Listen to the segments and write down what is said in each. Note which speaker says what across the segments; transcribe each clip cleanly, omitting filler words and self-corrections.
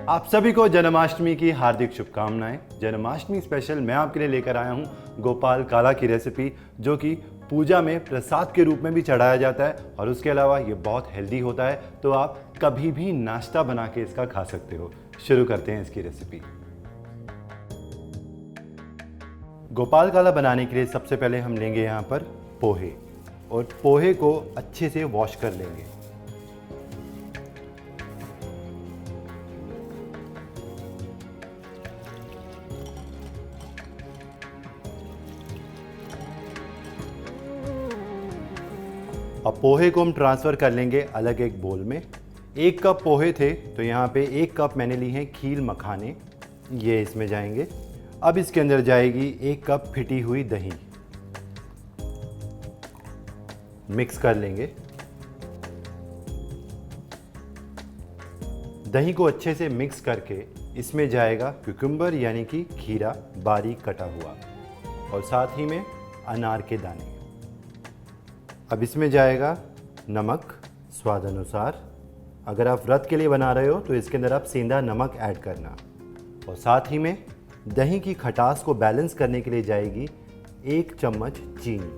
Speaker 1: आप सभी को जन्माष्टमी की हार्दिक शुभकामनाएं। जन्माष्टमी स्पेशल मैं आपके लिए लेकर आया हूं गोपाल काला की रेसिपी, जो कि पूजा में प्रसाद के रूप में भी चढ़ाया जाता है और उसके अलावा ये बहुत हेल्दी होता है, तो आप कभी भी नाश्ता बना के इसका खा सकते हो। शुरू करते हैं इसकी रेसिपी। गोपाल काला बनाने के लिए सबसे पहले हम लेंगे यहाँ पर पोहे, और पोहे को अच्छे से वॉश कर लेंगे। अब पोहे को हम ट्रांसफ़र कर लेंगे अलग एक बोल में। 1 कप पोहे थे तो यहाँ पे 1 कप मैंने ली हैं खील मखाने, ये इसमें जाएंगे। अब इसके अंदर जाएगी 1 कप फिटी हुई दही, मिक्स कर लेंगे। दही को अच्छे से मिक्स करके इसमें जाएगा कुकुम्बर यानी कि खीरा बारीक कटा हुआ, और साथ ही में अनार के दाने। अब इसमें जाएगा नमक स्वाद अनुसार। अगर आप व्रत के लिए बना रहे हो तो इसके अंदर आप सेंधा नमक ऐड करना। और साथ ही में दही की खटास को बैलेंस करने के लिए जाएगी 1 चम्मच चीनी।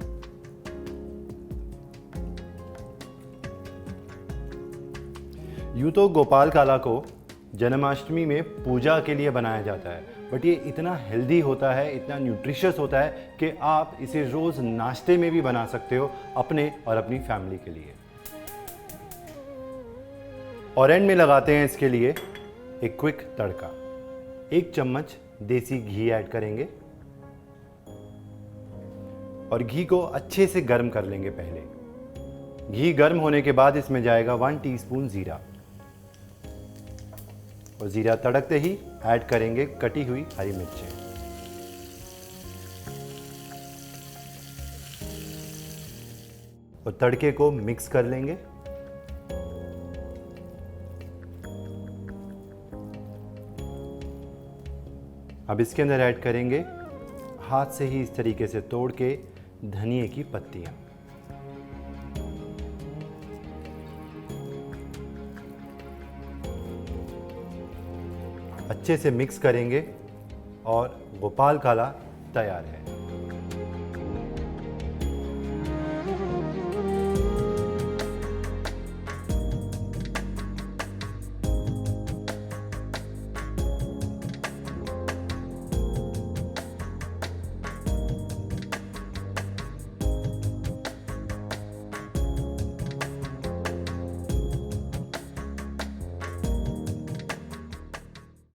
Speaker 1: यूँ तो गोपाल काला को जन्माष्टमी में पूजा के लिए बनाया जाता है, बट ये इतना हेल्दी होता है, इतना न्यूट्रिशियस होता है कि आप इसे रोज़ नाश्ते में भी बना सकते हो अपने और अपनी फैमिली के लिए। और एंड में लगाते हैं इसके लिए एक क्विक तड़का। 1 चम्मच देसी घी ऐड करेंगे और घी को अच्छे से गर्म कर लेंगे। पहले घी गर्म होने के बाद इसमें जाएगा 1 टीस्पून जीरा, और जीरा तड़कते ही ऐड करेंगे कटी हुई हरी मिर्चें। और तड़के को मिक्स कर लेंगे। अब इसके अंदर ऐड करेंगे हाथ से ही इस तरीके से तोड़ के धनिए की पत्तियां। अच्छे से मिक्स करेंगे और गोपाल काला तैयार है।